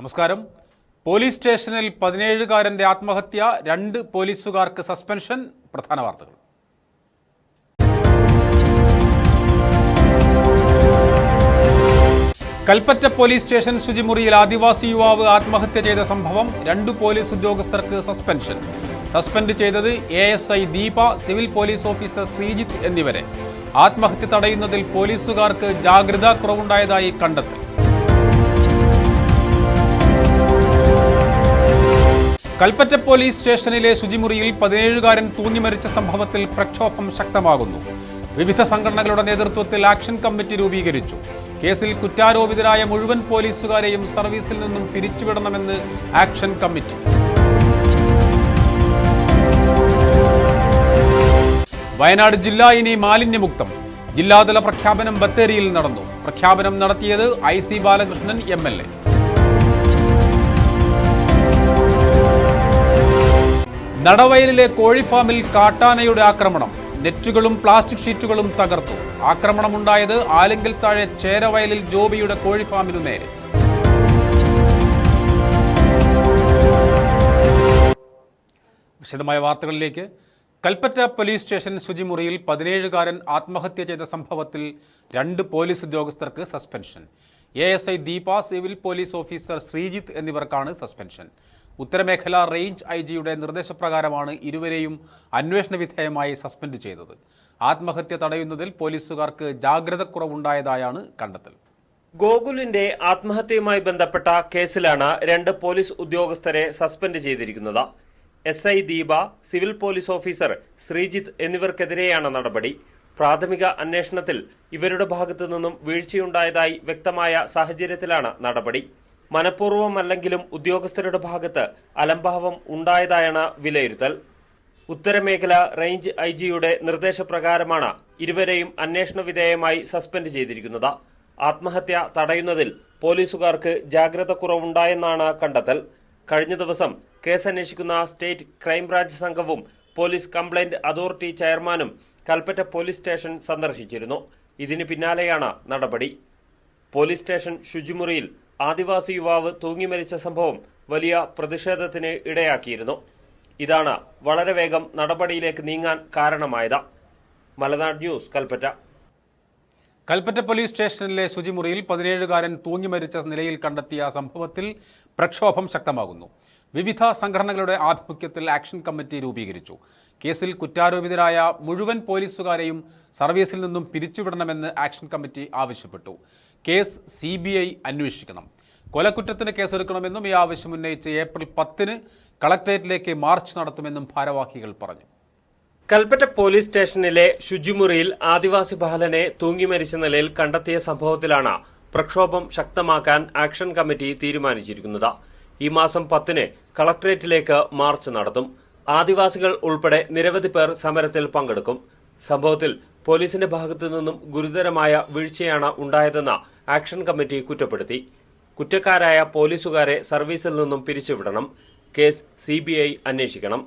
നമസ്കാരം. പോലീസ് സ്റ്റേഷനിൽ 17-കാരന്റെ ആത്മഹത്യ, 2 പോലീസുകാർക്ക് സസ്പെൻഷൻ. പ്രധാന വാർത്തകൾ. കൽപ്പറ്റ പോലീസ് സ്റ്റേഷൻ ശുചിമുറിയിൽ ആദിവാസി യുവാവ് ആത്മഹത്യ ചെയ്ത സംഭവം, 2 പോലീസ് ഉദ്യോഗസ്ഥർക്ക് സസ്പെൻഷൻ. സസ്പെൻഡ് ചെയ്തത് ASI Deepa, civil police officer Sreejith എന്നിവരെ. ആത്മഹത്യ തടയുന്നതിൽ പോലീസുകാർക്ക് ജാഗ്രതാ കുറവുണ്ടായതായി കണ്ടെത്തൽ. കൽപ്പറ്റ പോലീസ് സ്റ്റേഷനിലെ ശുചിമുറിയിൽ 17-കാരൻ തൂങ്ങിമരിച്ച സംഭവത്തിൽ പ്രക്ഷോഭം ശക്തമാകുന്നു. വിവിധ സംഘടനകളുടെ നേതൃത്വത്തിൽ ആക്ഷൻ കമ്മിറ്റി രൂപീകരിച്ചു. കേസിൽ കുറ്റാരോപിതരായ മുഴുവൻ പോലീസുകാരെയും സർവീസിൽ നിന്നും പിരിച്ചുവിടണമെന്ന് ആക്ഷൻ കമ്മിറ്റി. വയനാട് ജില്ല ഇനി മാലിന്യമുക്തം. ജില്ലാതല പ്രഖ്യാപനം ബത്തേരിയിൽ നടന്നു. പ്രഖ്യാപനം നടത്തിയത് IC ബാലകൃഷ്ണൻ MLA. നടവയലിലെ കോഴിഫാമിൽ കാട്ടാനയുടെ ആക്രമണം. നെറ്റുകളും പ്ലാസ്റ്റിക് ഷീറ്റുകളും തകർത്തു. ആക്രമണമുണ്ടായത് ആലങ്കിൽ താഴെ ചേരവയലിൽ ജോബിയുടെ കോഴിഫാമിനു നേരെ. വിശദമായ വാർത്തകളിലേക്ക്. കൽപ്പറ്റ പോലീസ് സ്റ്റേഷൻ ശുചിമുറിയിൽ 17-കാരൻ ആത്മഹത്യ ചെയ്ത സംഭവത്തിൽ 2 പോലീസ് ഉദ്യോഗസ്ഥർക്ക് suspension. ASI Deepa, civil police officer Sreejith എന്നിവർക്കാണ് സസ്പെൻഷൻ. ഉത്തരമേഖല റേഞ്ച് IG-യുടെ നിർദ്ദേശപ്രകാരമാണ് ഇരുവരെയും അന്വേഷണ വിധേയമായി സസ്പെൻഡ് ചെയ്തത്. ആത്മഹത്യ തടയുന്നതിൽ പോലീസുകാർക്ക് ജാഗ്രതക്കുറവുണ്ടായതായാണ് കണ്ടെത്തൽ. ഗോകുലിന്റെ ആത്മഹത്യയുമായി ബന്ധപ്പെട്ട കേസിലാണ് 2 പോലീസ് ഉദ്യോഗസ്ഥരെ സസ്പെൻഡ് ചെയ്തിരിക്കുന്നത്. SI Deepa, civil police officer Sreejith എന്നിവർക്കെതിരെയാണ് നടപടി. പ്രാഥമിക അന്വേഷണത്തിൽ ഇവരുടെ ഭാഗത്തു നിന്നും വീഴ്ചയുണ്ടായതായി വ്യക്തമായ സാഹചര്യത്തിലാണ് നടപടി. മനഃപൂർവ്വമല്ലെങ്കിലും ഉദ്യോഗസ്ഥരുടെ ഭാഗത്ത് അലംഭാവം ഉണ്ടായതായാണ് വിലയിരുത്തൽ. ഉത്തരമേഖല റേഞ്ച് IG-യുടെ നിർദ്ദേശപ്രകാരമാണ് ഇരുവരെയും അന്വേഷണ വിധേയമായി സസ്പെൻഡ് ചെയ്തിരിക്കുന്നത്. ആത്മഹത്യ തടയുന്നതിൽ പോലീസുകാർക്ക് ജാഗ്രത കുറവുണ്ടായെന്നാണ് കണ്ടെത്തൽ. കഴിഞ്ഞ ദിവസം കേസ് അന്വേഷിക്കുന്ന സ്റ്റേറ്റ് ക്രൈംബ്രാഞ്ച് സംഘവും പോലീസ് കംപ്ലയിന്റ് അതോറിറ്റി ചെയർമാനും കൽപ്പറ്റ പോലീസ് സ്റ്റേഷൻ സന്ദർശിച്ചിരുന്നു. ഇതിന് പിന്നാലെയാണ് നടപടി. പോലീസ് സ്റ്റേഷൻ ശുചിമുറിയിൽ ആദിവാസി യുവാവ് തൂങ്ങിമരിച്ച സംഭവം വലിയ പ്രതിഷേധത്തിന് ഇടയാക്കിയിരുന്നു. ഇതാണ് വളരെ വേഗം നടപടിയിലേക്ക് നീങ്ങാൻ കാരണമായത്. മലനാട് ന്യൂസ്, കൽപ്പറ്റ. കൽപ്പറ്റ പോലീസ് സ്റ്റേഷനിലെ ശുചിമുറിയിൽ 17-കാരൻ തൂങ്ങിമരിച്ച നിലയിൽ കണ്ടെത്തിയ സംഭവത്തിൽ പ്രക്ഷോഭം ശക്തമാകുന്നു. വിവിധ സംഘടനകളുടെ ആഭിമുഖ്യത്തിൽ ആക്ഷൻ കമ്മിറ്റി രൂപീകരിച്ചു. കേസിൽ കുറ്റാരോപിതരായ മുഴുവൻ പോലീസുകാരെയും സർവീസിൽ നിന്നും പിരിച്ചുവിടണമെന്ന് ആക്ഷൻ കമ്മിറ്റി ആവശ്യപ്പെട്ടു. കേസ് CBI അന്വേഷിക്കണം. കൊലക്കുറ്റത്തിന് കേസെടുക്കണമെന്നും ഈ ആവശ്യം ഉന്നയിച്ച് ഏപ്രിൽ 10-ന് കളക്ടറേറ്റിലേക്ക് മാർച്ച് നടത്തുമെന്നും ഭാരവാഹികൾ പറഞ്ഞു. കൽപ്പറ്റ പോലീസ് സ്റ്റേഷനിലെ ശുചിമുറിയിൽ ആദിവാസി ബാലനെ തൂങ്ങിമരിച്ച നിലയിൽ കണ്ടെത്തിയ സംഭവത്തിലാണ് പ്രക്ഷോഭം ശക്തമാക്കാൻ ആക്ഷൻ കമ്മിറ്റി തീരുമാനിച്ചിരിക്കുന്നത്. ഈ മാസം 10-ന് കളക്ടറേറ്റിലേക്ക് മാർച്ച് നടത്തും. ആദിവാസികൾ ഉൾപ്പെടെ നിരവധി പേർ സമരത്തിൽ പങ്കെടുക്കും. സംഭവത്തിൽ പോലീസിന്റെ ഭാഗത്തു നിന്നും ഗുരുതരമായ വീഴ്ചയാണ് ഉണ്ടായതെന്ന് ആക്ഷൻ കമ്മിറ്റി കുറ്റപ്പെടുത്തി. കുറ്റക്കാരായ പോലീസുകാരെ സർവീസിൽ നിന്നും പിരിച്ചുവിടണം. കേസ് CBI അന്വേഷിക്കണം.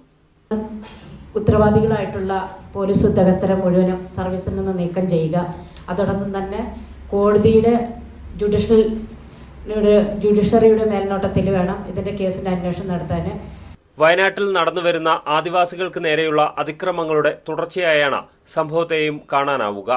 ഉത്തരവാദികളായിട്ടുള്ള പോലീസ് ഉദ്യോഗസ്ഥരെ മുഴുവനും സർവീസിൽ നിന്ന് നീക്കം ചെയ്യുക. അതോടൊപ്പം തന്നെ കോടതിയുടെ ജുഡീഷ്യറിയുടെ മേൽനോട്ടത്തിൽ വേണം ഇതിന്റെ കേസിന്റെ അന്വേഷണം നടത്താൻ. വയനാട്ടിൽ നടന്നുവരുന്ന ആദിവാസികൾക്ക് നേരെയുള്ള അതിക്രമങ്ങളുടെ തുടർച്ചയായാണ് സംഭവത്തെയും കാണാനാവുക.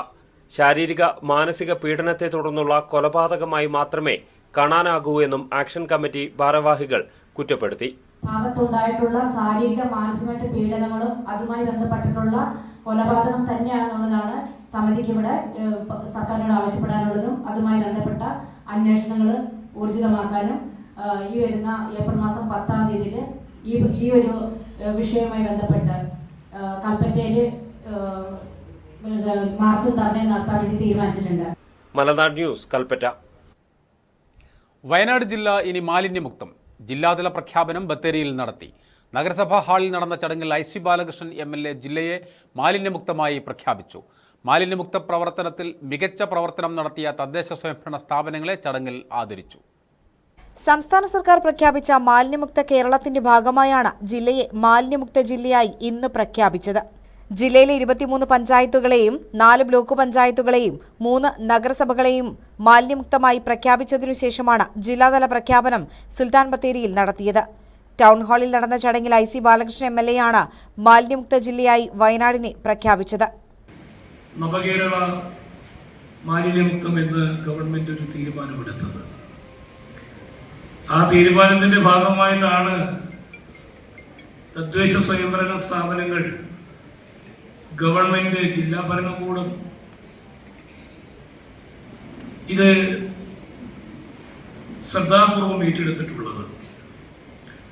ശാരീരിക മാനസിക പീഡനത്തെ തുടർന്നുള്ള കൊലപാതകമായി മാത്രമേ കാണാനാകൂ എന്നും ആക്ഷൻ കമ്മിറ്റി ഭാരവാഹികൾ കുറ്റപ്പെടുത്തി. ഭാഗത്തുണ്ടായിട്ടുള്ള ശാരീരിക മാനസികമായിട്ട് പീഡനങ്ങളും അതുമായി ബന്ധപ്പെട്ടിട്ടുള്ള കൊലപാതകം തന്നെയാണെന്നുള്ളതാണ് സമിതിക്ക് ഇവിടെ സർക്കാരിനോട് ആവശ്യപ്പെടാനുള്ളതും. അതുമായി ബന്ധപ്പെട്ട അന്വേഷണങ്ങൾ ഊർജിതമാക്കാനും ഈ വരുന്ന ഏപ്രിൽ മാസം 10-ാം തീയതിയിൽ ഈ ഒരു വിഷയവുമായി ബന്ധപ്പെട്ട് കൽപ്പറ്റയിൽ മാർച്ചും ധർണയും നടത്താൻ വേണ്ടി തീരുമാനിച്ചിട്ടുണ്ട്. മലനാട് ന്യൂസ്, കൽപ്പറ്റ. വയനാട് ജില്ല ഇനി മാലിന്യമുക്തം. ജില്ലാതല പ്രഖ്യാപനം ബത്തേരിയിൽ നടത്തി. നഗരസഭാ ഹാളിൽ നടന്ന ചടങ്ങിൽ IC ബാലകൃഷ്ണൻ MLA ജില്ലയെ മാലിന്യമുക്തമായി പ്രഖ്യാപിച്ചു. മാലിന്യമുക്ത പ്രവർത്തനത്തിൽ മികച്ച പ്രവർത്തനം നടത്തിയ തദ്ദേശ സ്വയംഭരണ സ്ഥാപനങ്ങളെ ചടങ്ങിൽ ആദരിച്ചു. സംസ്ഥാന സർക്കാർ പ്രഖ്യാപിച്ച മാലിന്യമുക്ത കേരളത്തിന്റെ ഭാഗമായാണ് ജില്ലയെ മാലിന്യമുക്ത ജില്ലയായി ഇന്ന് പ്രഖ്യാപിച്ചത്. ജില്ലയിലെ 23 പഞ്ചായത്തുകളെയും 4 ബ്ലോക്ക് പഞ്ചായത്തുകളെയും 3 നഗരസഭകളെയും മാലിന്യമുക്തമായി പ്രഖ്യാപിച്ചതിനു ശേഷമാണ് ജില്ലാതല പ്രഖ്യാപനം സുൽത്താൻ ബത്തേരിയിൽ നടത്തിയത്. ടൗൺ ഹാളിൽ നടന്ന ചടങ്ങിൽ IC ബാലകൃഷ്ണൻ MLA ആണ് മാലിന്യമുക്ത ജില്ലയായി വയനാടിനെ പ്രഖ്യാപിച്ചത്. നവകേരള മാലിന്യമുക്തം എന്ന് ഗവൺമെന്റ് ഒരു തീരുമാനമെടുത്തത്. ആ തീരുമാനത്തിന്റെ ഭാഗമായിട്ടാണ് തദ്ദേശ സ്വയംഭരണ സ്ഥാപനങ്ങൾ, ഗവൺമെന്റ്, ജില്ലാ ഭരണകൂടം ഇത് ശ്രദ്ധാപൂർവം ഏറ്റെടുത്തിട്ടുള്ളത്.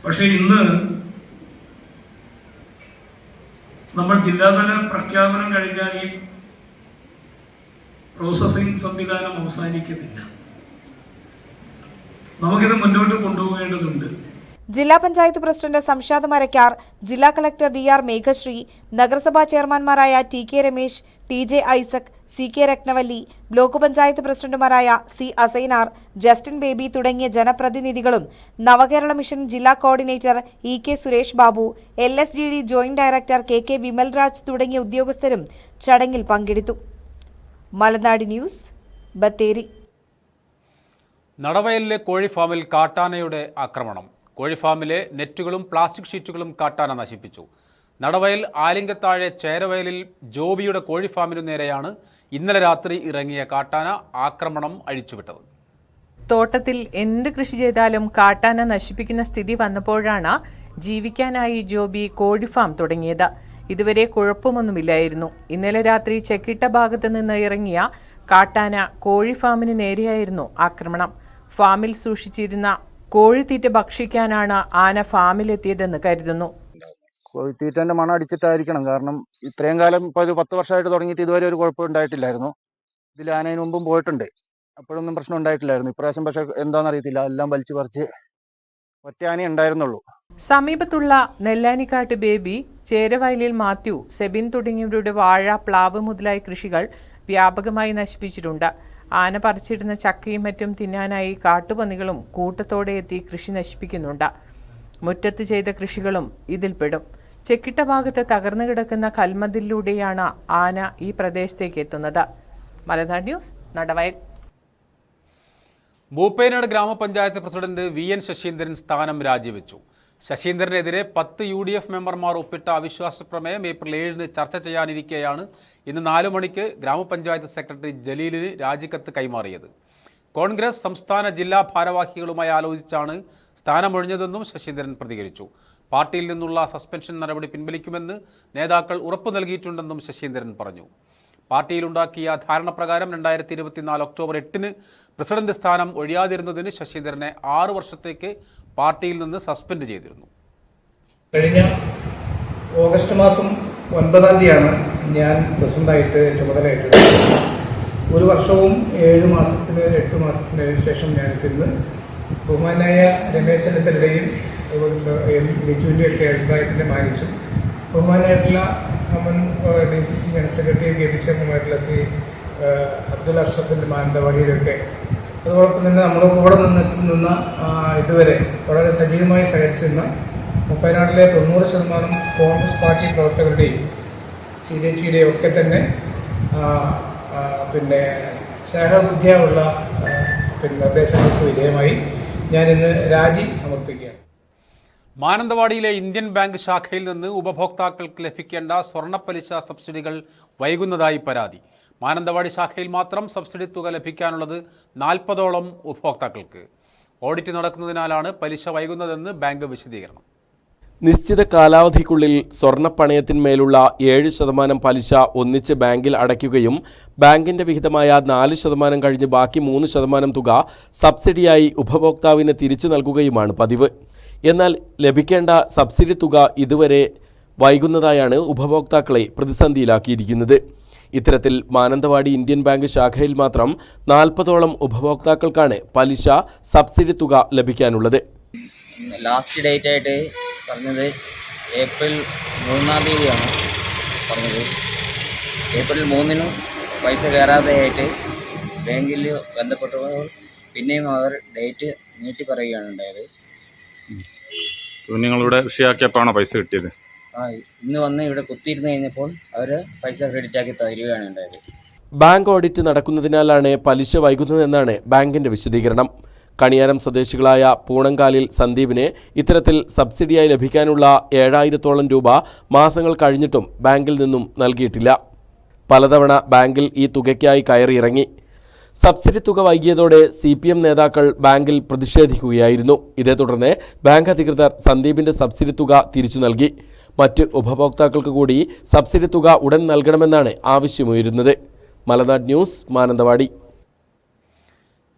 പക്ഷെ ഇന്ന് നമ്മൾ ജില്ലാതല പ്രഖ്യാപനം കഴിഞ്ഞാൽ ഈ പ്രോസസ്സിംഗ് സംവിധാനം അവസാനിക്കുന്നില്ല. നമുക്കിത് മുന്നോട്ട് കൊണ്ടുപോകേണ്ടതുണ്ട്. ജില്ലാ പഞ്ചായത്ത് പ്രസിഡന്റ് സംഷാദ് മരക്കാർ, ജില്ലാ കളക്ടർ DR മേഘശ്രീ, നഗരസഭാ ചെയർമാൻമാരായ TK Ramesh, TJ Isaac, CK Rathnavalli, block panchayat പ്രസിഡന്റുമാരായ C അസൈനാർ, ജസ്റ്റിൻ ബേബി തുടങ്ങിയ ജനപ്രതിനിധികളും നവകേരള മിഷൻ ജില്ലാ coordinator EK Suresh Babu, LSDD joint director KK Vimalraj തുടങ്ങിയ ഉദ്യോഗസ്ഥരും ചടങ്ങിൽ പങ്കെടുത്തു. മലനാട് ന്യൂസ്, ബത്തേരി. നടവയലിലെ കോഴിഫാമിൽ കാട്ടാനയുടെ ആക്രമണം. കോഴിഫാമിലെ നെറ്റുകളും പ്ലാസ്റ്റിക് ഷീറ്റുകളും കാട്ടാന നശിപ്പിച്ചു. നടവയൽ ആലിങ്കത്താഴെ ചേരവയലിൽ ജോബിയുടെ കോഴിഫാമിനു നേരെയാണ് ഇന്നലെ രാത്രി ഇറങ്ങിയ കാട്ടാന ആക്രമണം അഴിച്ചുവിട്ടത്. തോട്ടത്തിൽ എന്ത് കൃഷി ചെയ്താലും കാട്ടാന നശിപ്പിക്കുന്ന സ്ഥിതി വന്നപ്പോഴാണ് ജീവിക്കാനായി ജോബി കോഴിഫാം തുടങ്ങിയത്. ഇതുവരെ കുഴപ്പമൊന്നുമില്ലായിരുന്നു. ഇന്നലെ രാത്രി ചെക്കിട്ട ഭാഗത്ത് നിന്ന് ഇറങ്ങിയ കാട്ടാന കോഴിഫാമിന് നേരെയായിരുന്നു ആക്രമണം. ഫാമിൽ സൂക്ഷിച്ചിരുന്ന കോഴിത്തീറ്റ ഭക്ഷിക്കാനാണ് ആന ഫാമിലെത്തിയതെന്ന് കരുതുന്നു. കോഴിത്തീറ്റൻ്റെ മണം അടിച്ചിട്ടായിരിക്കണം. കാരണം ഇത്രയും കാലം ഇപ്പോൾ ഒരു 10 വർഷമായിട്ട് തുടങ്ങിയിട്ട് ഇതുവരെ ഒരു കുഴപ്പം ഉണ്ടായിട്ടില്ലായിരുന്നു. ഇതിൽ ആനയിന് മുമ്പും പോയിട്ടുണ്ട്, അപ്പോഴൊന്നും പ്രശ്നം ഉണ്ടായിട്ടില്ലായിരുന്നു. ഇപ്രാവശ്യം പക്ഷേ എന്താണെന്നറിയത്തില്ല, എല്ലാം വലിച്ചു പറിച്ച് ഒറ്റ ആനയെ ഉണ്ടായിരുന്നുള്ളൂ. സമീപത്തുള്ള നെല്ലാനിക്കാട്ട് ബേബി, ചേരവയലിൽ മാത്യു, സെബിൻ തുടങ്ങിയവരുടെ വാഴ, പ്ലാവ് മുതലായ കൃഷികൾ വ്യാപകമായി നശിപ്പിച്ചിട്ടുണ്ട്. ആന പറിച്ചിടുന്ന ചക്കയും മറ്റും തിന്നാനായി കാട്ടുപന്നികളും കൂട്ടത്തോടെ എത്തി കൃഷി നശിപ്പിക്കുന്നുണ്ട്. മുറ്റത്ത് ചെയ്ത കൃഷികളും ഇതിൽപ്പെടും. ചെക്കിട്ട ഭാഗത്ത് തകർന്നു കിടക്കുന്ന കൽമതിലൂടെയാണ് ആന ഈ പ്രദേശത്തേക്ക് എത്തുന്നത്. മലനാട് ന്യൂസ്, നടവയൽ. മൂപ്പേനാട് ഗ്രാമപഞ്ചായത്ത് പ്രസിഡന്റ് VN ശശീന്ദ്രൻ സ്ഥാനം രാജിവെച്ചു. ശശീന്ദ്രനെതിരെ 10 UDF മെമ്പർമാർ ഒപ്പിട്ട അവിശ്വാസ പ്രമേയം ഏപ്രിൽ 7 ചർച്ച ചെയ്യാനിരിക്കെയാണ് ഇന്ന് 4 മണിക്ക് ഗ്രാമപഞ്ചായത്ത് സെക്രട്ടറി ജലീലിന് രാജിക്കത്ത് കൈമാറിയത്. കോൺഗ്രസ് സംസ്ഥാന ജില്ലാ ഭാരവാഹികളുമായി ആലോചിച്ചാണ് സ്ഥാനമൊഴിഞ്ഞതെന്നും ശശീന്ദ്രൻ പ്രതികരിച്ചു. പാർട്ടിയിൽ നിന്നുള്ള സസ്പെൻഷൻ നടപടി പിൻവലിക്കുമെന്ന് നേതാക്കൾ ഉറപ്പു നൽകിയിട്ടുണ്ടെന്നും ശശീന്ദ്രൻ പറഞ്ഞു. പാർട്ടിയിലുണ്ടാക്കിയ ധാരണപ്രകാരം 2024 ഒക്ടോബർ 8 പ്രസിഡന്റ് സ്ഥാനം ഒഴിയാതിരുന്നതിന് ശശീന്ദ്രനെ 6 വർഷത്തേക്ക് പാർട്ടിയിൽ നിന്ന് സസ്പെൻഡ് ചെയ്തിരുന്നു. കഴിഞ്ഞ ഓഗസ്റ്റ് മാസം 9-ാം തീയതിയാണ് ഞാൻ പ്രസിഡന്റായിട്ട് ചുമതലയേറ്റെടുത്തത്. 1 വർഷവും 7 മാസത്തിന് 8 മാസത്തിന് ശേഷം ഞാനിന്ന് ബഹുമാനായ രമേശ് ചെന്നിത്തലയുടെയും ബിജുവിൻ്റെയൊക്കെ അഭിപ്രായത്തിൻ്റെ മാനിച്ചു ബഹുമാനായിട്ടുള്ള മുൻ DCC ജനറൽ സെക്രട്ടറിയും KPC അംഗമായിട്ടുള്ള ശ്രീ അബ്ദുൽ അഷ്റഫിൻ്റെ മാനന്തവാടിയിലൊക്കെ, അതോടൊപ്പം തന്നെ നമ്മുടെ കൂടെ നിന്ന ഇതുവരെ വളരെ സജീവമായി സഹകരിച്ചിരുന്ന മൂപ്പനാട്ടിലെ 90% കോൺഗ്രസ് പാർട്ടി പ്രവർത്തകരുടെയും CDHയുടെയും ഒക്കെ തന്നെ സ്നേഹബുദ്ധിയുള്ള നിർദ്ദേശങ്ങൾക്ക് വിധേയമായി ഞാൻ ഇന്ന് രാജി സമർപ്പിക്കുകയാണ്. മാനന്തവാടിയിലെ ഇന്ത്യൻ ബാങ്ക് ശാഖയിൽ നിന്ന് ഉപഭോക്താക്കൾക്ക് ലഭിക്കേണ്ട സ്വർണ്ണപ്പലിശ സബ്സിഡികൾ വൈകുന്നതായി പരാതി. മാനന്തവാടി ശാഖയിൽ മാത്രം സബ്സിഡി തുക ലഭിക്കാനുള്ളത് 40ഓളം ഉപഭോക്താക്കൾക്ക്. ഓഡിറ്റ് നടക്കുന്നതിനാലാണ് പലിശ വൈകുന്നതെന്ന് ബാങ്ക് വിശദീകരണം. നിശ്ചിത കാലാവധിക്കുള്ളിൽ സ്വർണ്ണപ്പണയത്തിന്മേലുള്ള 7% പലിശ ഒന്നിച്ച് ബാങ്കിൽ അടയ്ക്കുകയും ബാങ്കിന്റെ വിഹിതമായ 4% കഴിഞ്ഞ് ബാക്കി 3% തുക സബ്സിഡിയായി ഉപഭോക്താവിന് തിരിച്ചു നൽകുകയുമാണ് പതിവ്. എന്നാൽ ലഭിക്കേണ്ട സബ്സിഡി തുക ഇതുവരെ വൈകുന്നതായാണ് ഉപഭോക്താക്കളെ പ്രതിസന്ധിയിലാക്കിയിരിക്കുന്നത്. ഇത്തരത്തിൽ മാനന്തവാടി ഇന്ത്യൻ ബാങ്ക് ശാഖയിൽ മാത്രം 40ഓളം ഉപഭോക്താക്കൾക്കാണ് പലിശ സബ്സിഡി തുക ലഭിക്കാനുള്ളത്. ലാസ്റ്റ് ഡേറ്റ് ആയിട്ട് പറഞ്ഞത് ഏപ്രിൽ 3-ാം തീയതിയാണ് പറഞ്ഞത്. ഏപ്രിൽ 3-നും പൈസ കയറാതെ ആയിട്ട് ബാങ്കിൽ ബന്ധപ്പെട്ടപ്പോൾ പിന്നെയും അവർ ഡേറ്റ് നീട്ടി പറയുകയാണ് ഉണ്ടായത്. നിങ്ങളുടെ വിഷയമാക്കിയപ്പോഴാണോ പൈസ കിട്ടിയത്? ഇന്ന് വന്ന് ഇവിടെ കുത്തിയിരുന്ന് കഴിഞ്ഞപ്പോൾ അവർ പൈസ ക്രെഡിറ്റ് ആക്കി തരികയാണ് ഉണ്ടായത്. ബാങ്ക് ഓഡിറ്റ് നടക്കുന്നതിനാലാണ് പലിശ വൈകുന്നതെന്നാണ് ബാങ്കിന്റെ വിശദീകരണം. കണിയാരം സ്വദേശികളായ പൂണങ്കാലിൽ സന്ദീപിന് ഇത്തരത്തിൽ സബ്സിഡിയായി ലഭിക്കാനുള്ള 7,000-ഓളം രൂപ മാസങ്ങൾ കഴിഞ്ഞിട്ടും ബാങ്കിൽ നിന്നും നൽകിയിട്ടില്ല. പലതവണ ബാങ്കിൽ ഈ തുകയ്ക്കായി കയറിയിറങ്ങി. സബ്സിഡി തുക വൈകിയതോടെ CPM നേതാക്കൾ ബാങ്കിൽ പ്രതിഷേധിക്കുകയായിരുന്നു. ഇതേ തുടർന്ന് ബാങ്ക് അധികൃതർ സന്ദീപിന്റെ സബ്സിഡി തുക തിരിച്ചു നൽകി. മറ്റ് ഉപഭോക്താക്കൾക്ക് കൂടി സബ്സിഡി തുക ഉടൻ നൽകണമെന്നാണ് ആവശ്യമുയരുന്നത്. മലനാട് ന്യൂസ്, മാനന്തവാടി.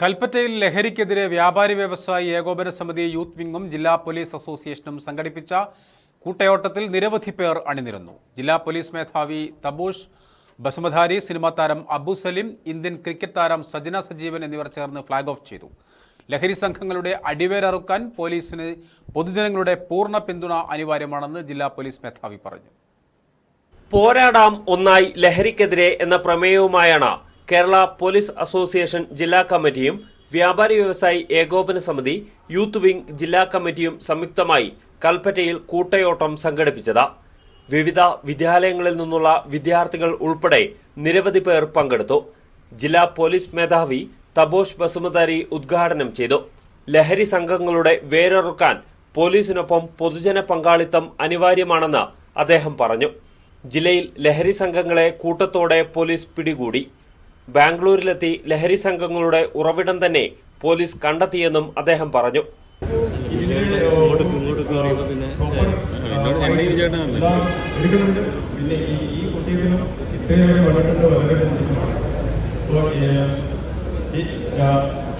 കൽപ്പറ്റയിൽ ലഹരിക്കെതിരെ വ്യാപാരി വ്യവസായി ഏകോപന സമിതി യൂത്ത് വിംഗും ജില്ലാ പോലീസ് അസോസിയേഷനും സംഘടിപ്പിച്ച കൂട്ടയോട്ടത്തിൽ നിരവധി പേർ അണിനിരന്നു. ജില്ലാ പോലീസ് മേധാവി തബൂഷ് ബസുമധാരി, സിനിമാ താരം അബു സലിം, ഇന്ത്യൻ ക്രിക്കറ്റ് താരം സജന സജീവൻ എന്നിവർ ചേർന്ന് ഫ്ളാഗ് ഓഫ് ചെയ്തു. ലഹരി സംഘങ്ങളുടെ അടിവേരറുക്കാൻ പോലീസിന് പൊതുജനങ്ങളുടെ പൂർണ്ണ പിന്തുണ അനിവാര്യമാണെന്ന് ജില്ലാ പോലീസ് മേധാവി പറഞ്ഞു. പോരാടാം ഒന്നായി ലഹരിക്കെതിരെ എന്ന പ്രമേയവുമായാണ് കേരള പോലീസ് അസോസിയേഷൻ ജില്ലാ കമ്മിറ്റിയും വ്യാപാരി വ്യവസായി ഏകോപന സമിതി യൂത്ത് വിംഗ് ജില്ലാ കമ്മിറ്റിയും സംയുക്തമായി കൽപ്പറ്റയിൽ കൂട്ടയോട്ടം സംഘടിപ്പിച്ചത്. വിവിധ വിദ്യാലയങ്ങളിൽ നിന്നുള്ള വിദ്യാർത്ഥികൾ ഉൾപ്പെടെ നിരവധി പേർ പങ്കെടുത്തു. ജില്ലാ പോലീസ് മേധാവി തബോഷ് ബസുമതാരി ഉദ്ഘാടനം ചെയ്തു. ലഹരി സംഘങ്ങളുടെ വേരറുക്കാൻ പോലീസിനൊപ്പം പൊതുജന പങ്കാളിത്തം അനിവാര്യമാണെന്ന് അദ്ദേഹം പറഞ്ഞു. ജില്ലയിൽ ലഹരി സംഘങ്ങളെ കൂട്ടത്തോടെ പോലീസ് പിടികൂടി. ബാംഗ്ലൂരിലെത്തി ലഹരി സംഘങ്ങളുടെ ഉറവിടം തന്നെ പോലീസ് കണ്ടെത്തിയെന്നും അദ്ദേഹം പറഞ്ഞു.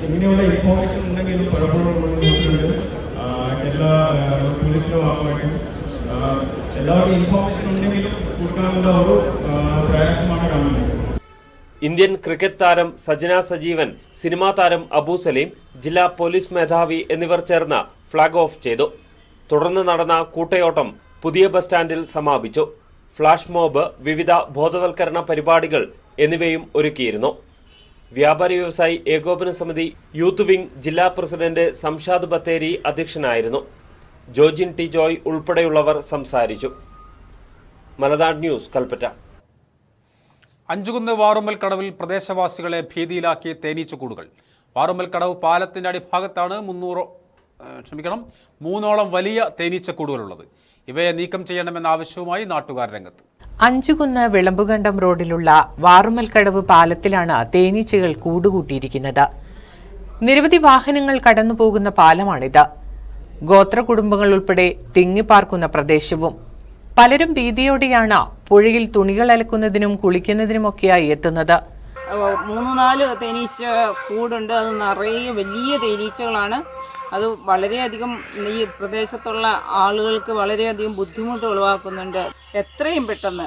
ഇങ്ങനെയുള്ള ഇൻഫോർമേഷൻ ഉണ്ടെങ്കിലും പലപ്പോഴും എല്ലാ പോലീസിന്റെ ഭാഗമായിട്ടും എല്ലാവർക്കും ഇൻഫോർമേഷൻ ഉണ്ടെങ്കിലും കൊടുക്കാനുള്ള ഒരു പ്രയാസമാണ് കാണുന്നത്. ഇന്ത്യൻ ക്രിക്കറ്റ് താരം സജന സജീവൻ, സിനിമാ താരം അബു സലീം, ജില്ലാ പോലീസ് മേധാവി എന്നിവർ ചേർന്ന് ഫ്ളാഗ് ഓഫ് ചെയ്തു. തുടർന്ന് നടന്ന കൂട്ടയോട്ടം പുതിയ ബസ് സ്റ്റാൻഡിൽ സമാപിച്ചു. ഫ്ലാഷ് മോബ്, വിവിധ ബോധവൽക്കരണ പരിപാടികൾ എന്നിവയും ഒരുക്കിയിരുന്നു. വ്യാപാരി വ്യവസായി ഏകോപന സമിതി യൂത്ത് വിംഗ് ജില്ലാ പ്രസിഡന്റ് സംഷാദ് ബത്തേരി അധ്യക്ഷനായിരുന്നു. ജോജിൻ ടി ജോയ് ഉൾപ്പെടെയുള്ളവർ സംസാരിച്ചു. മലനാട് ന്യൂസ്, കൽപ്പറ്റ. അഞ്ചുകുന്ന് വാറുമ്മൽ കടവിൽ പ്രദേശവാസികളെ ഭീതിയിലാക്കിയ തേനീച്ചക്കൂടുകൾ. വാറുമ്മൽ കടവ് പാലത്തിന്റെ അടിഭാഗത്താണ് 3ഓളം വലിയ തേനീച്ചക്കൂടുകളുള്ളത്. ഇവയെ നീക്കം ചെയ്യണമെന്ന ആവശ്യവുമായി നാട്ടുകാർ രംഗത്ത്. അഞ്ചുകുന്ന് വിളമ്പുകണ്ടം റോഡിലുള്ള വാറുമ്മൽക്കടവ് പാലത്തിലാണ് തേനീച്ചകൾ കൂടുകൂട്ടിയിരിക്കുന്നത്. നിരവധി വാഹനങ്ങൾ കടന്നുപോകുന്ന പാലമാണിത്. ഗോത്ര കുടുംബങ്ങൾ ഉൾപ്പെടെ തിങ്ങിപ്പാർക്കുന്ന പ്രദേശവും. പലരും ഭീതിയോടെയാണ് പുഴയിൽ തുണികൾ അലക്കുന്നതിനും കുളിക്കുന്നതിനുമൊക്കെയായി എത്തുന്നത്. 3-4 തേനീച്ച കൂടുണ്ട്. അത് നിറയെ വലിയ തേനീച്ചകളാണ്. അത് വളരെയധികം ഈ പ്രദേശത്തുള്ള ആളുകൾക്ക് വളരെയധികം ബുദ്ധിമുട്ട് ഉളവാക്കുന്നുണ്ട്. എത്രയും പെട്ടെന്ന്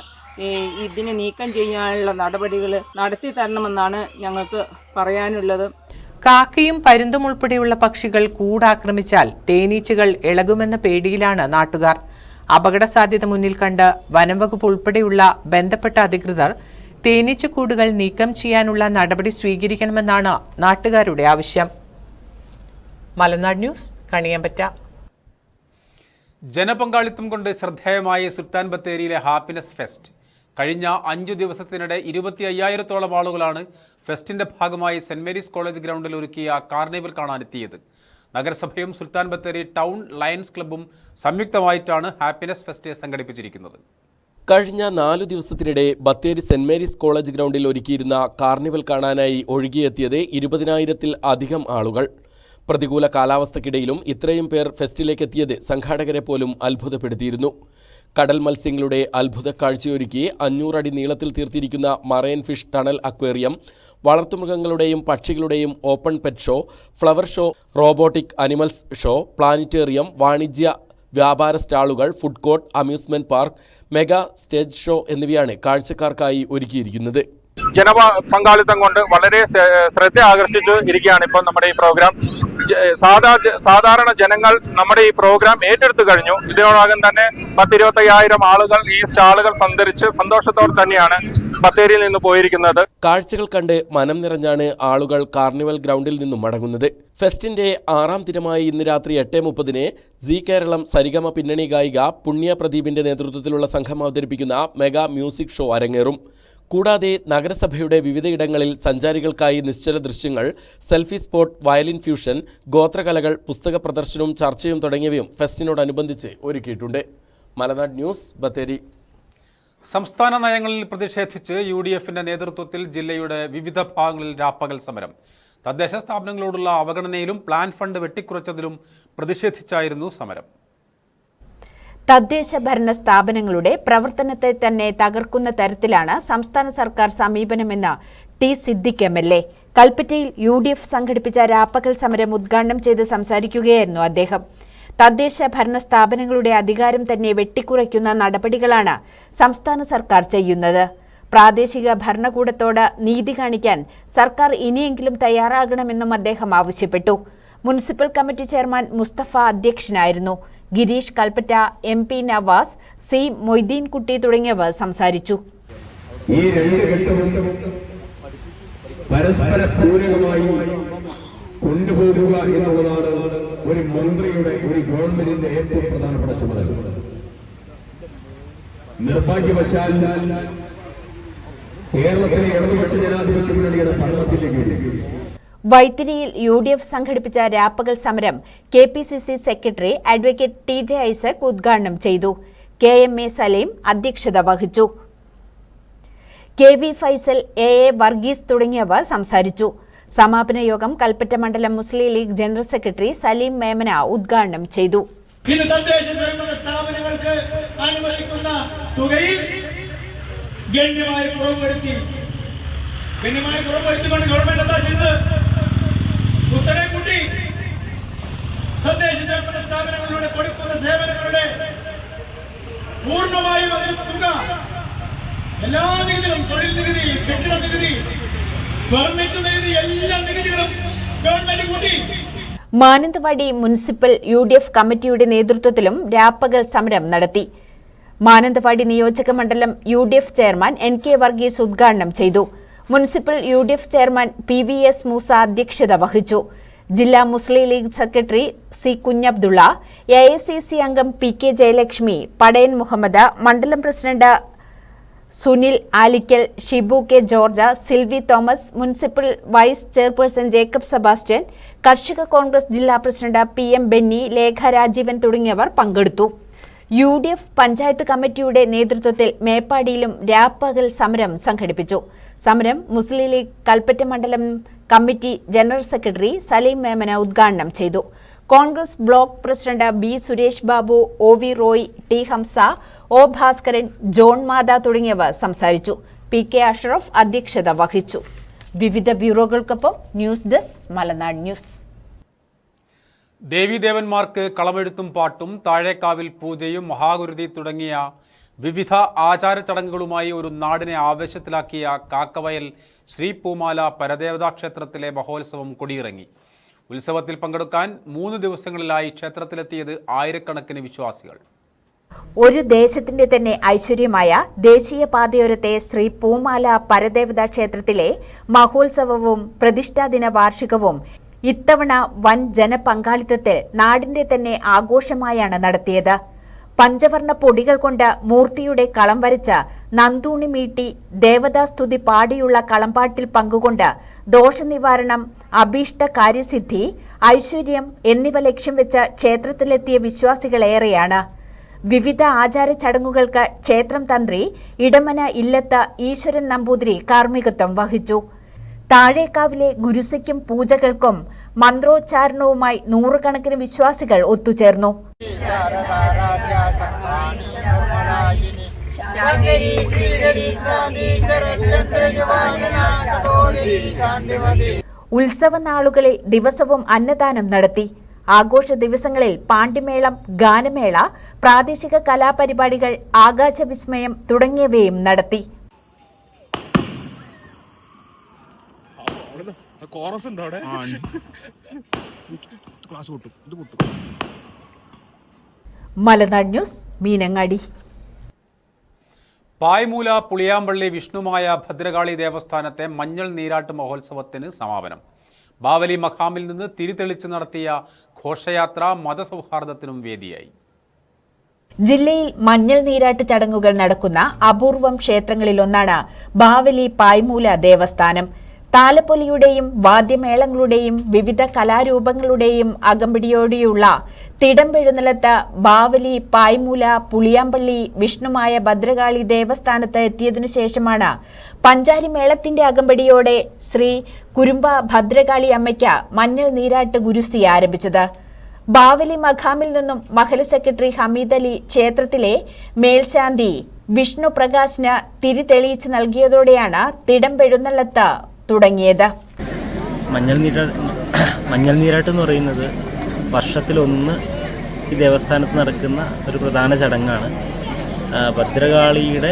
ഇതിനെ നീക്കം ചെയ്യാനുള്ള നടപടികൾ നടത്തി തരണമെന്നാണ് ഞങ്ങൾക്ക് പറയാനുള്ളത്. കാക്കയും പരുന്തും ഉൾപ്പെടെയുള്ള പക്ഷികൾ കൂടാക്രമിച്ചാൽ തേനീച്ചകൾ ഇളകുമെന്ന പേടിയിലാണ് നാട്ടുകാർ. അപകട സാധ്യത മുന്നിൽ കണ്ട് വനം വകുപ്പ് ഉൾപ്പെടെയുള്ള ബന്ധപ്പെട്ട അധികൃതർ തേനീച്ചക്കൂടുകൾ നീക്കം ചെയ്യാനുള്ള നടപടി സ്വീകരിക്കണമെന്നാണ് നാട്ടുകാരുടെ ആവശ്യം. മലനാട് ന്യൂസ്, കണിയാമ്പറ്റ. ജനപങ്കാളിത്തം കൊണ്ട് ശ്രദ്ധേയമായ സുൽത്താൻ ബത്തേരിയിലെ ഹാപ്പിനെസ് ഫെസ്റ്റ്. കഴിഞ്ഞ 5 ദിവസത്തിനിടെ 25,000-ഓളം ആളുകളാണ് ഫെസ്റ്റിന്റെ ഭാഗമായി സെന്റ് മേരീസ് കോളേജ് ഗ്രൗണ്ടിൽ ഒരുക്കിയ കാർണിവൽ കാണാനെത്തിയത്. നഗരസഭയും സുൽത്താൻ ബത്തേരി ടൗൺ ലയൺസ് ക്ലബ്ബും സംയുക്തമായിട്ടാണ് ഹാപ്പിനെസ് ഫെസ്റ്റ് സംഘടിപ്പിച്ചിരിക്കുന്നത്. കഴിഞ്ഞ 4 ദിവസത്തിനിടെ ബത്തേരി സെന്റ് മേരീസ് കോളേജ് ഗ്രൗണ്ടിൽ ഒരുക്കിയിരുന്ന കാർണിവൽ കാണാനായി ഒഴുകിയെത്തിയത് 20,000-ൽ അധികം ആളുകൾ. പ്രതികൂല കാലാവസ്ഥയ്ക്കിടയിലും ഇത്രയും പേർ ഫെസ്റ്റിലേക്ക് എത്തിയത് സംഘാടകരെ പോലും അത്ഭുതപ്പെടുത്തിയിരുന്നു. കടൽ മത്സ്യങ്ങളുടെ അത്ഭുത കാഴ്ചയൊരുക്കി 500 അടി നീളത്തിൽ തീർത്തിരിക്കുന്ന മറൈൻ ഫിഷ് ടണൽ അക്വേറിയം, വളർത്തുമൃഗങ്ങളുടെയും പക്ഷികളുടെയും open pet show, flower show, robotic animals show, planetarium, വാണിജ്യ വ്യാപാര സ്റ്റാളുകൾ, food court, amusement park, mega stage show എന്നിവയാണ് കാഴ്ചക്കാർക്കായി ഒരുക്കിയിരിക്കുന്നത്. പങ്കാളിത്തം കൊണ്ട് വളരെ ശ്രദ്ധ ആകർഷിച്ചു ഇരിക്കുകയാണ് ഇപ്പോൾ നമ്മുടെ ഈ പ്രോഗ്രാം. സാധാരണ ജനങ്ങൾ നമ്മുടെ ഈ പ്രോഗ്രാം ഏറ്റെടുത്തു കഴിഞ്ഞു. ഇതിനോടകം തന്നെ 10-25,000 ആളുകൾ ഈ സ്റ്റാളുകൾ സന്ദർശിച്ച് സന്തോഷത്തോടെ തന്നെയാണ് ബത്തേരിയിൽ നിന്ന് പോയിരിക്കുന്നത്. കാഴ്ചകൾ കണ്ട് മനം നിറഞ്ഞാണ് ആളുകൾ കാർണിവൽ ഗ്രൗണ്ടിൽ നിന്നും മടങ്ങുന്നത്. ഫെസ്റ്റിന്റെ 6ാം ദിനമായ ഇന്ന് രാത്രി 8:30 സി കേരളം സരിഗമ പിന്നണി ഗായിക പുണ്യ പ്രദീപിന്റെ നേതൃത്വത്തിലുള്ള സംഘം അവതരിപ്പിക്കുന്ന മെഗാ മ്യൂസിക് ഷോ അരങ്ങേറും. കൂടാതെ നഗരസഭയുടെ വിവിധയിടങ്ങളിൽ സഞ്ചാരികൾക്കായി നിശ്ചല ദൃശ്യങ്ങൾ, സെൽഫി സ്പോട്ട്, വയലിൻ ഫ്യൂഷൻ, ഗോത്രകലകൾ, പുസ്തക പ്രദർശനവും ചർച്ചയും തുടങ്ങിയവയും ഫെസ്റ്റിനോടനുബന്ധിച്ച് ഒരുക്കിയിട്ടുണ്ട്. മലനാട് ന്യൂസ്, ബത്തേരി. സംസ്ഥാന നയങ്ങളിൽ പ്രതിഷേധിച്ച് UDFന്റെ നേതൃത്വത്തിൽ ജില്ലയുടെ വിവിധ ഭാഗങ്ങളിൽ രാപ്പകൽ സമരം. തദ്ദേശ സ്ഥാപനങ്ങളോടുള്ള അവഗണനയിലും പ്ലാൻ ഫണ്ട് വെട്ടിക്കുറച്ചതിലും പ്രതിഷേധിച്ചായിരുന്നു സമരം. തദ്ദേശ ഭരണ സ്ഥാപനങ്ങളുടെ പ്രവർത്തനത്തെ തന്നെ തകർക്കുന്ന തരത്തിലാണ് സംസ്ഥാന സർക്കാർ സമീപനമെന്ന് ടി സിദ്ദിഖ് MLA. കൽപ്പറ്റയിൽ UDF സംഘടിപ്പിച്ച രാപ്പകൽ സമരം ഉദ്ഘാടനം ചെയ്ത് സംസാരിക്കുകയായിരുന്നു അദ്ദേഹം. തദ്ദേശ ഭരണ സ്ഥാപനങ്ങളുടെ അധികാരം തന്നെ വെട്ടിക്കുറയ്ക്കുന്ന നടപടികളാണ് സംസ്ഥാന സർക്കാർ ചെയ്യുന്നത്. പ്രാദേശിക ഭരണകൂടത്തോട് നീതി കാണിക്കാൻ സർക്കാർ ഇനിയെങ്കിലും തയ്യാറാകണമെന്നും അദ്ദേഹം ആവശ്യപ്പെട്ടു. മുനിസിപ്പൽ കമ്മിറ്റി ചെയർമാൻ മുസ്തഫ അധ്യക്ഷനായിരുന്നു. ഗിരീഷ് കൽപ്പറ്റ, MP നവാസ്, C മൊയ്തീൻകുട്ടി തുടങ്ങിയവർ സംസാരിച്ചു. ഈ രണ്ട് ഘട്ടവും പരസ്പര പൂരകമായി കൊണ്ടുപോകുക എന്നുള്ളതാണ് ഒരു മന്ത്രിയുടെ, ഒരു ഗവൺമെന്റിന്റെ ഏറ്റവും പ്രധാനപ്പെട്ട ചുമതല. നിർഭാഗ്യവശാൽ കേരളത്തിലെ ഇടതുപക്ഷ ജനാധിപത്യ മുന്നണിയുടെ ഭരണത്തിന്റെ കീഴിൽ വൈത്തിരിയിൽ UDF സംഘടിപ്പിച്ച രാപ്പകൽ സമരം KPCC secretary advocate TJ Isaac ഉദ്ഘാടനം ചെയ്തു. KMA സലീം അധ്യക്ഷത വഹിച്ചു. KV ഫൈസൽ, AA വർഗീസ് തുടങ്ങിയവർ സംസാരിച്ചു. സമാപന യോഗം കൽപ്പറ്റ മണ്ഡലം മുസ്ലിം league general secretary Saleem Memana ഉദ്ഘാടനം ചെയ്തു. ഇത് തദ്ദേശ സ്വയംഭരണ സ്ഥാപനങ്ങൾക്ക് അനുവദിക്കുന്ന തുകയിൽ ഗണ്യമായ കുറവ് വരുത്തിക്കൊണ്ട് ഗവൺമെന്റ് എന്താ ചെയ്ത് കുത്തനെ കൂട്ടി തദ്ദേശ സ്വയംഭരണ സ്ഥാപനങ്ങളിലൂടെ കൊടുക്കുന്ന സേവനങ്ങളുടെ പൂർണ്ണമായും അതിന് തുക എല്ലാ നികുതികളും, തൊഴിൽ നികുതി, കെട്ടിട നികുതി, പെർമിറ്റ് നികുതി, എല്ലാ നികുതികളും ഗവൺമെന്റ് കൂട്ടി. മാനന്തവാടി മുനിസിപ്പൽ UDF കമ്മിറ്റിയുടെ നേതൃത്വത്തിലും രാപ്പകൽ സമരം നടത്തി. മാനന്തവാടി നിയോജക മണ്ഡലം UDF ചെയർമാൻ NK വർഗീസ് ഉദ്ഘാടനം ചെയ്തു. Municipal UDF chairman PVS Moosa അധ്യക്ഷത വഹിച്ചു. ജില്ലാ Muslim League secretary C Kunhabdulla, AICC അംഗം PK ജയലക്ഷ്മി, പടയൻ മുഹമ്മദ്, മണ്ഡലം president Sunil Alikkal, Shibu K George, Silvy Thomas, municipal vice chairperson Jacob Sebastian, കർഷക കോൺഗ്രസ് ജില്ലാ president PM Benny, Lekha Rajeevan തുടങ്ങിയവർ പങ്കെടുത്തു. UDF പഞ്ചായത്ത് കമ്മിറ്റിയുടെ നേതൃത്വത്തിൽ മേപ്പാടിയിലും രാപ്പകൽ സമരം സംഘടിപ്പിച്ചു. സമരം മുസ്ലിം ലീഗ് കൽപ്പറ്റ മണ്ഡലം committee general secretary Saleem Memana ഉദ്ഘാടനം ചെയ്തു. Congress block president B Suresh Babu, OV Roy, T Hamsa, O Bhaskaran, John Matha തുടങ്ങിയവർ സംസാരിച്ചു. PK അഷ്റഫ് അധ്യക്ഷത വഹിച്ചു. വിവിധ ബ്യൂറോകൾക്കൊപ്പം ന്യൂസ് ഡെസ്ക്, മലനാട് ന്യൂസ്. ദേവീദേവന്മാർക്ക് കളമെഴുത്തും പാട്ടും താഴേക്കാവിൽ പൂജയും മഹാഗുരുതി തുടങ്ങിയ വിവിധ ആചാര ചടങ്ങുകളുമായി ഒരു നാടിനെ ആവേശത്തിലാക്കിയ കാക്കവയൽ ശ്രീ പൂമാല പരദേവതാ ക്ഷേത്രത്തിലെ മഹോത്സവം കൊടിയിറങ്ങി. ഉത്സവത്തിൽ പങ്കെടുക്കാൻ 3 ദിവസങ്ങളിലായി ക്ഷേത്രത്തിലെത്തിയത് ആയിരക്കണക്കിന് വിശ്വാസികൾ. ഒരു ദേശത്തിന്റെ തന്നെ ഐശ്വര്യമായ ദേശീയ പാതയോരത്തെ ശ്രീ പൂമാല പരദേവതാ ക്ഷേത്രത്തിലെ മഹോത്സവവും പ്രതിഷ്ഠാദിന വാർഷികവും ഇത്തവണ വൻ ജനപങ്കാളിത്തത്തിൽ നാടിന്റെ തന്നെ ആഘോഷമായാണ് നടത്തിയത്. പഞ്ചവർണ്ണ പൊടികൾ കൊണ്ട് മൂർത്തിയുടെ കളം വരച്ച് നന്തൂണി മീട്ടി ദേവതാസ്തുതി പാടിയുള്ള കളംപാട്ടിൽ പങ്കുകൊണ്ട് ദോഷനിവാരണം, അഭീഷ്ട കാര്യസിദ്ധി, ഐശ്വര്യം എന്നിവ ലക്ഷ്യം വെച്ച് ക്ഷേത്രത്തിലെത്തിയ വിശ്വാസികളേറെയാണ്. വിവിധ ആചാര ചടങ്ങുകൾക്ക് ക്ഷേത്രം തന്ത്രി ഇടമന ഇല്ലത്ത് ഈശ്വരൻ നമ്പൂതിരി കാർമ്മികത്വം വഹിച്ചു. താഴേക്കാവിലെ ഗുരുസയ്ക്കും പൂജകൾക്കും മന്ത്രോച്ചാരണവുമായി നൂറുകണക്കിന് വിശ്വാസികൾ ഒത്തുചേർന്നു. ഉത്സവ നാളുകളിൽ ദിവസവും അന്നദാനം നടത്തി. ആഘോഷ ദിവസങ്ങളിൽ പാണ്ഡിമേളം, ഗാനമേള, പ്രാദേശിക കലാപരിപാടികൾ, ആകാശവിസ്മയം തുടങ്ങിയവയും നടത്തി. കോറസ് ഉണ്ടോ അവിടെ? ക്ലാസ് പൊട്ടും, ഇത് പൊട്ടും. മലനാട് ന്യൂസ് മീനങ്ങാടി. പായ്മൂല പുളിയാമ്പള്ളി വിഷ്ണുമായ ഭദ്രകാളി ദേവസ്ഥാനത്തെ മഞ്ഞൾ നീരാട്ട് മഹോത്സവത്തിന് സമാപനം. ബാവലി മഖാമിൽ നിന്ന് തിരിതെളിച്ച് നടത്തിയ ഘോഷയാത്ര മതസൗഹാർദ്ദത്തിനും വേദിയായി. ജില്ലയിൽ മഞ്ഞൾ നീരാട്ട് ചടങ്ങുകൾ നടക്കുന്ന അപൂർവം ക്ഷേത്രങ്ങളിലൊന്നാണ് ബാവലി പായ്മൂല ദേവസ്ഥാനം. താലപ്പൊലിയുടെയും വാദ്യമേളങ്ങളുടെയും വിവിധ കലാരൂപങ്ങളുടെയും അകമ്പടിയോടെയുള്ള തിടമ്പെഴുന്നള്ളത്ത് ബാവലി പായ്മൂല പുളിയാമ്പള്ളി വിഷ്ണുമായ ഭദ്രകാളി ദേവസ്ഥാനത്ത് എത്തിയതിനു ശേഷമാണ് പഞ്ചാരിമേളത്തിന്റെ അകമ്പടിയോടെ ശ്രീ കുരുമ്പ ഭദ്രകാളി അമ്മയ്ക്ക് മഞ്ഞൾ നീരാട്ട് ഗുരുസി ആരംഭിച്ചത്. ബാവലി മഖാമിൽ നിന്നും മഹൽ സെക്രട്ടറി ഹമീദ് അലി ക്ഷേത്രത്തിലെ മേൽശാന്തി വിഷ്ണു പ്രകാശിന് തിരിതെളിയിച്ച് നൽകിയതോടെയാണ് തിടമ്പെഴുന്നള്ളത്ത് തുടങ്ങിയത്. മഞ്ഞൾ നീരാട്ട് എന്ന് പറയുന്നത് വർഷത്തിലൊന്ന് ഈ ദേവസ്ഥാനത്ത് നടക്കുന്ന ഒരു പ്രധാന ചടങ്ങാണ്. ഭദ്രകാളിയുടെ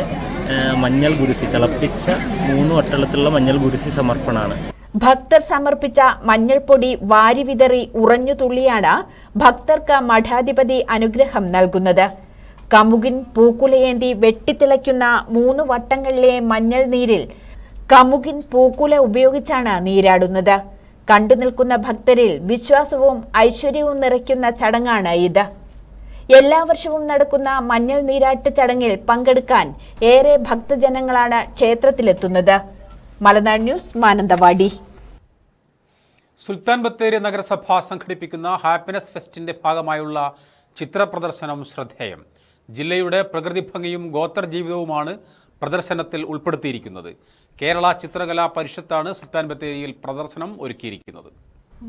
മഞ്ഞൾ ഗുരുസി, തിളപ്പിച്ച 3 വട്ടളത്തിലുള്ള മഞ്ഞൾ ഗുരുസി സമർപ്പണമാണ്. ഭക്തർ സമർപ്പിച്ച മഞ്ഞൾപ്പൊടി വാരി വിതറി ഉറഞ്ഞു തുള്ളിയാണ് ഭക്തർക്ക് മഠാധിപതി അനുഗ്രഹം നൽകുന്നത്. കമുകിൻ പൂക്കുലയേന്തി വെട്ടിത്തിളയ്ക്കുന്ന 3 വട്ടങ്ങളിലെ മഞ്ഞൾ നീരിൽ കമുകിൻ പൂക്കുല ഉപയോഗിച്ചാണ് നീരാടുന്നത്. കണ്ടു നിൽക്കുന്ന ഭക്തരിൽ വിശ്വാസവും ഐശ്വര്യവും നിറയ്ക്കുന്ന ചടങ്ങാണ് ഇത്. എല്ലാ വർഷവും നടക്കുന്ന മഞ്ഞൾ നീരാട്ട് ചടങ്ങിൽ പങ്കെടുക്കാൻ ഏറെ ഭക്തജനങ്ങളാണ് ക്ഷേത്രത്തിലെത്തുന്നത്. മലനാട് ന്യൂസ് മാനന്തവാടി. സുൽത്താൻ ബത്തേരി നഗരസഭ സംഘടിപ്പിക്കുന്ന ഹാപ്പിനെസ് ഫെസ്റ്റിന്റെ ഭാഗമായുള്ള ചിത്രപ്രദർശനം ശ്രദ്ധേയം. ജില്ലയുടെ പ്രകൃതി ഭംഗിയും ഗോത്ര ജീവിതവുമാണ് പ്രദർശനത്തിൽ ഉൾപ്പെടുത്തിയിരിക്കുന്നത്. കേരള ചിത്രകലാ പരിഷത്താണ് സുൽത്താൻ ബത്തേരിയിൽ പ്രദർശനം ഒരുക്കിയിരിക്കുന്നത്.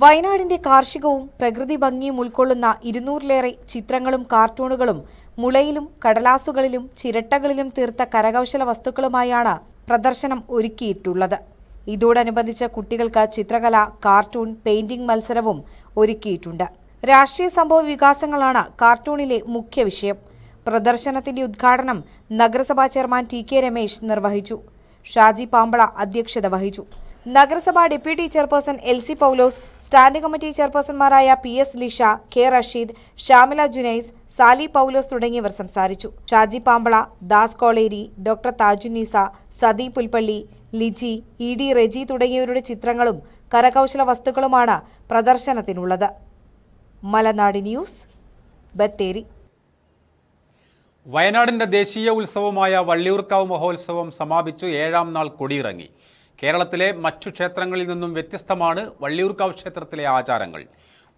വയനാടിന്റെ കാർഷികവും പ്രകൃതി ഭംഗിയും ഉൾക്കൊള്ളുന്ന 200-ലേറെ ചിത്രങ്ങളും കാർട്ടൂണുകളും മുളയിലും കടലാസുകളിലും ചിരട്ടകളിലും തീർത്ത കരകൗശല വസ്തുക്കളുമായാണ് പ്രദർശനം ഒരുക്കിയിട്ടുള്ളത്. ഇതോടനുബന്ധിച്ച് കുട്ടികൾക്ക് ചിത്രകല, കാർട്ടൂൺ, പെയിന്റിംഗ് മത്സരവും ഒരുക്കിയിട്ടുണ്ട്. രാഷ്ട്രീയ സംഭവ വികാസങ്ങളാണ് കാർട്ടൂണിലെ മുഖ്യ വിഷയം. പ്രദർശനത്തിന്റെ ഉദ്ഘാടനം നഗരസഭാ ചെയർമാൻ ടി കെ രമേശ് നിർവഹിച്ചു. ഷാജി പാമ്പള അധ്യക്ഷത വഹിച്ചു. നഗരസഭാ deputy chairperson LC Paulose, standing committee ചെയർപേഴ്സൺമാരായ PS ലിഷ, K റഷീദ്, ഷാമില ജുനൈസ്, സാലി പൗലോസ് തുടങ്ങിയവർ സംസാരിച്ചു. ഷാജി പാമ്പള, ദാസ് കോളേരി, ഡോക്ടർ താജുന്നീസ, സദി പുൽപ്പള്ളി, ലിജി, ED റെജി തുടങ്ങിയവരുടെ ചിത്രങ്ങളും കരകൗശല വസ്തുക്കളുമാണ് പ്രദർശനത്തിനുള്ളത്. മലനാട് ന്യൂസ്, ബത്തേരി. വയനാടിന്റെ ദേശീയ ഉത്സവമായ വള്ളിയൂർക്കാവ് മഹോത്സവം സമാപിച്ചു 7ാം നാൾ കൊടിയിറങ്ങി. കേരളത്തിലെ മറ്റു ക്ഷേത്രങ്ങളിൽ നിന്നും വ്യത്യസ്തമാണ് വള്ളിയൂർക്കാവ് ക്ഷേത്രത്തിലെ ആചാരങ്ങൾ.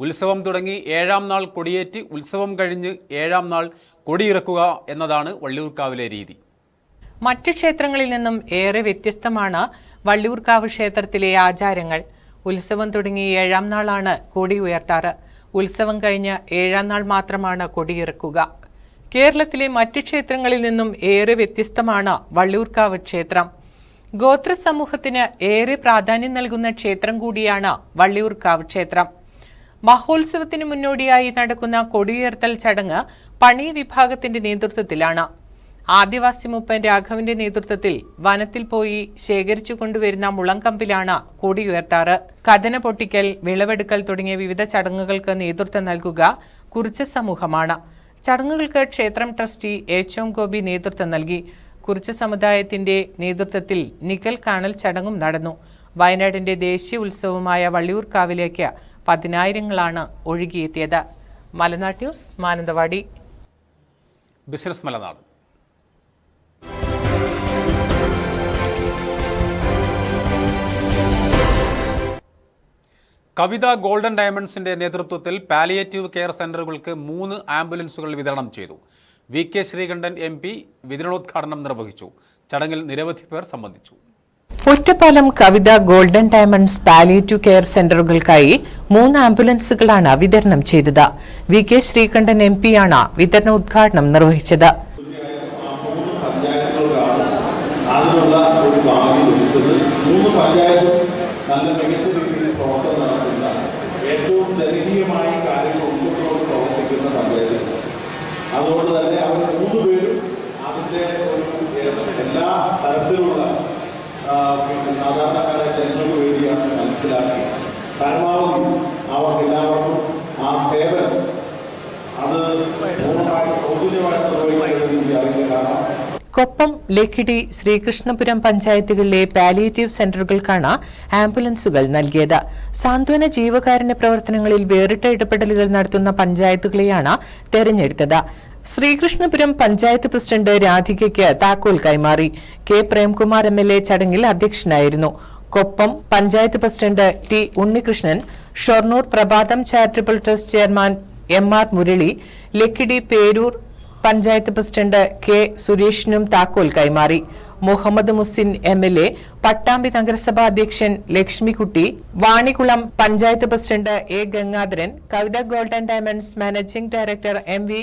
ഉത്സവം തുടങ്ങി 7ാം നാൾ കൊടിയേറ്റി ഉത്സവം കഴിഞ്ഞ് 7ാം നാൾ കൊടിയിറക്കുക എന്നതാണ് വള്ളിയൂർക്കാവിലെ രീതി. മറ്റു ക്ഷേത്രങ്ങളിൽ നിന്നും ഏറെ വ്യത്യസ്തമാണ് വള്ളിയൂർക്കാവ് ക്ഷേത്രത്തിലെ ആചാരങ്ങൾ. ഉത്സവം തുടങ്ങി 7ാം നാളാണ് കൊടി ഉയർത്താറ്. ഉത്സവം കഴിഞ്ഞ് 7ാം നാൾ മാത്രമാണ് കൊടിയിറക്കുക. കേരളത്തിലെ മറ്റു ക്ഷേത്രങ്ങളിൽ നിന്നും ഏറെ വ്യത്യസ്തമാണ് വള്ളിയൂർക്കാവ് ക്ഷേത്രം. ഗോത്ര സമൂഹത്തിന് ഏറെ പ്രാധാന്യം നൽകുന്ന ക്ഷേത്രം കൂടിയാണ് വള്ളിയൂർക്കാവ് ക്ഷേത്രം. മഹോത്സവത്തിന് മുന്നോടിയായി നടക്കുന്ന കൊടിയുയർത്തൽ ചടങ്ങ് പണി വിഭാഗത്തിന്റെ നേതൃത്വത്തിലാണ്. ആദിവാസി മൂപ്പൻ രാഘവന്റെ നേതൃത്വത്തിൽ വനത്തിൽ പോയി ശേഖരിച്ചു കൊണ്ടുവരുന്ന മുളങ്കമ്പിലാണ് കൊടിയുയർത്താറ്. കഥന പൊട്ടിക്കൽ, വിളവെടുക്കൽ തുടങ്ങിയ വിവിധ ചടങ്ങുകൾക്ക് നേതൃത്വം നൽകുക കുറിച്ച സമൂഹമാണ്. ചടങ്ങുകൾക്ക് ക്ഷേത്രം ട്രസ്റ്റി എച്ച്.എം. ഗോപി നേതൃത്വം നൽകി. കുറിച്ച സമുദായത്തിന്റെ നേതൃത്വത്തിൽ നിക്കൽ കാണൽ ചടങ്ങും നടന്നു. വയനാടിന്റെ ദേശീയ ഉത്സവമായ വള്ളിയൂർക്കാവിലേക്ക് 10,000-ങ്ങളാണ് ഒഴുകിയെത്തിയത്. മലനാട് ന്യൂസ്, മാനന്തവാടി. ബിസിനസ് മലനാട്. കവിത ഗോൾഡൻ ഡയമണ്ട്സിന്റെ നേതൃത്വത്തിൽ പാലിയേറ്റീവ് കെയർ സെന്ററുകൾക്ക് 3 ആംബുലൻസുകൾ വിതരണം ചെയ്തു. VK ശ്രീകണ്ഠൻ MP വിതരണോദ്ഘാടനം നിർവഹിച്ചു. ചടങ്ങിൽ നിരവധി പേർ സംബന്ധിച്ചു. ഒറ്റപ്പാലം കവിത ഗോൾഡൻ ഡയമണ്ട്സ് പാലിയേറ്റീവ് കെയർ സെന്ററുകൾക്കായി 3 ആംബുലൻസുകളാണ് വിതരണം ചെയ്തത്. VK ശ്രീകണ്ഠൻ MP ആണ് വിതരണോദ്ഘാടനം നിർവഹിച്ചത്. ഏറ്റവും ജനകീയമായി കാര്യങ്ങൾ ഉൾക്കൊണ്ടുകൊണ്ട് പ്രവർത്തിക്കുന്ന പഞ്ചായത്ത്. അതുകൊണ്ട് തന്നെ അവർ 3 പേരും അതിൻ്റെ എല്ലാ തരത്തിലുള്ള സാധാരണക്കാരായ ജനങ്ങൾക്ക് വേണ്ടിയാണ് മനസ്സിലാക്കി പരമാവധി അവർക്കെല്ലാവർക്കും ആ സേവനം അത് പൂർണ്ണമായി സൗജന്യമായിട്ട് നിർവഹിക്കുന്നതിന് അറിയില്ല. കാരണം കൊപ്പം, ലക്കിടി, ശ്രീകൃഷ്ണപുരം പഞ്ചായത്തുകളിലെ പാലിയേറ്റീവ് സെന്ററുകൾക്കാണ് ആംബുലൻസുകൾ നൽകിയത്. സാന്ത്വന ജീവകാരുണ്യ പ്രവർത്തനങ്ങളിൽ വേറിട്ട ഇടപെടലുകൾ നടത്തുന്ന പഞ്ചായത്തുകളെയാണ് തെരഞ്ഞെടുത്തത്. ശ്രീകൃഷ്ണപുരം പഞ്ചായത്ത് പ്രസിഡന്റ് രാധികയ്ക്ക് താക്കോൽ കൈമാറി. കെ പ്രേംകുമാർ MLA ചടങ്ങിൽ അധ്യക്ഷനായിരുന്നു. Koppam panchayat president T Unnikrishnan, Shoranur Prabhatham charitable trust chairman MR Murali, Lakkidi Peroor panchayat president K സുരേഷിനും താക്കോൽ കൈമാറി. മുഹമ്മദ് മുസിൻ MLA, പട്ടാമ്പി നഗരസഭാ അധ്യക്ഷൻ Lakshmikutty, Vanikulam panchayat president A Gangadharan, Kavitha golden diamonds managing director MV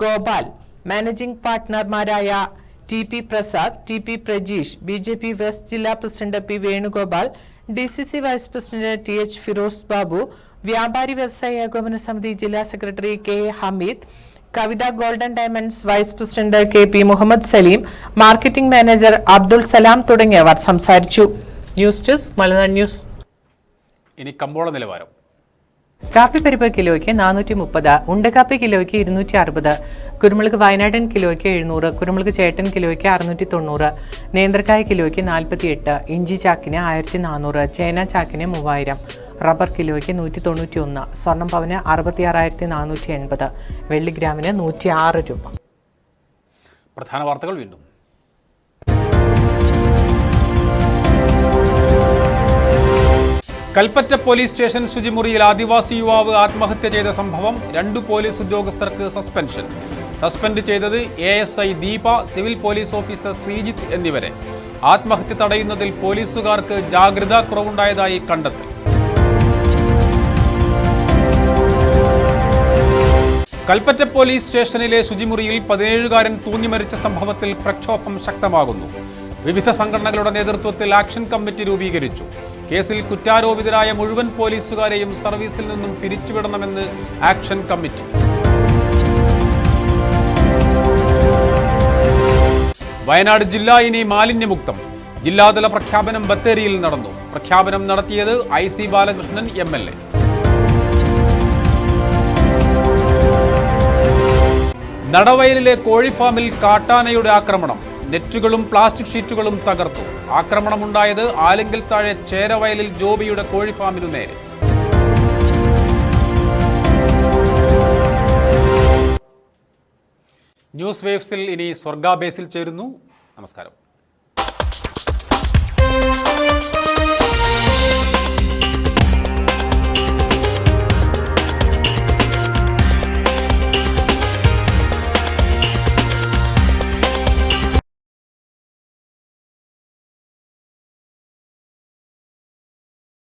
Gopal, managing പാർട്ട്ണർമാരായ TP Prasad, TP Prajeesh, BJP west ജില്ലാ president P Venugopal, DCC vice president TH Firoz Babu, വ്യാപാരി വ്യവസായ ഏകോപന സമിതി ജില്ലാ സെക്രട്ടറി K ഹമീദ്, കവിത golden diamonds vice president KP Muhammad Saleem, marketing manager Abdul Salam തുടങ്ങിയവർ സംസാരിച്ചു. News desk Malanad news. ഇനി കമ്പോള നിലവാരം. കാപ്പിപ്പരിപ്പ് കിലോയ്ക്ക് 430, ഉണ്ടക്കാപ്പി കിലോയ്ക്ക് 260, കുരുമുളക് വയനാടൻ കിലോയ്ക്ക് 700, കുരുമുളക് ചേട്ടൻ കിലോയ്ക്ക് 690, നേന്ത്രക്കായ കിലോയ്ക്ക് 48, ഇഞ്ചി ചാക്കിന് 1400, ചേന ചാക്കിന് 3000, റബ്ബർ കിലോയ്ക്ക് 191, സ്വർണം പവന് 66,480, വെള്ളിഗ്രാമിന് 106 രൂപ. പ്രധാന വാർത്തകൾ വീണ്ടും. കൽപ്പറ്റ പോലീസ് സ്റ്റേഷൻ ശുചിമുറിയിൽ ആദിവാസി യുവാവ് ആത്മഹത്യ ചെയ്ത സംഭവം. 2 പോലീസ് ഉദ്യോഗസ്ഥർക്ക് സസ്പെൻഷൻ. സസ്പെൻഡ് ചെയ്തത് ASI Deepa, civil police officer Sreejith എന്നിവരെ. ആത്മഹത്യ തടയുന്നതിൽ പോലീസുകാർക്ക് ജാഗ്രതാ കുറവുണ്ടായതായി കണ്ടെത്തൽ. കൽപ്പറ്റ പോലീസ് സ്റ്റേഷനിലെ ശുചിമുറിയിൽ 17കാരൻ തൂങ്ങിമരിച്ച സംഭവത്തിൽ പ്രക്ഷോഭം ശക്തമാകുന്നു. വിവിധ സംഘടനകളുടെ നേതൃത്വത്തിൽ ആക്ഷൻ കമ്മിറ്റി രൂപീകരിച്ചു. കേസിൽ കുറ്റാരോപിതരായ മുഴുവൻ പോലീസുകാരെയും സർവീസിൽ നിന്നും പിരിച്ചുവിടണമെന്ന് ആക്ഷൻ കമ്മിറ്റി. വയനാട് ജില്ല ഇനി മാലിന്യമുക്തം. ജില്ലാതല പ്രഖ്യാപനം ബത്തേരിയിൽ നടന്നു. പ്രഖ്യാപനം നടത്തിയത് IC ബാലകൃഷ്ണൻ MLA. നടവയലിലെ കോഴിഫാമിൽ കാട്ടാനയുടെ ആക്രമണം. നെറ്റുകളും പ്ലാസ്റ്റിക് ഷീറ്റുകളും തകർത്തു. ആക്രമണമുണ്ടായത് ആലെങ്കിൽ താഴെ ചേരവയലിൽ ജോബിയുടെ കോഴിഫാമിനു നേരെ. ന്യൂസ് വേവ്സിൽ ഇനി സ്വർഗ ബേസിൽ ചേരുന്നു. നമസ്കാരം.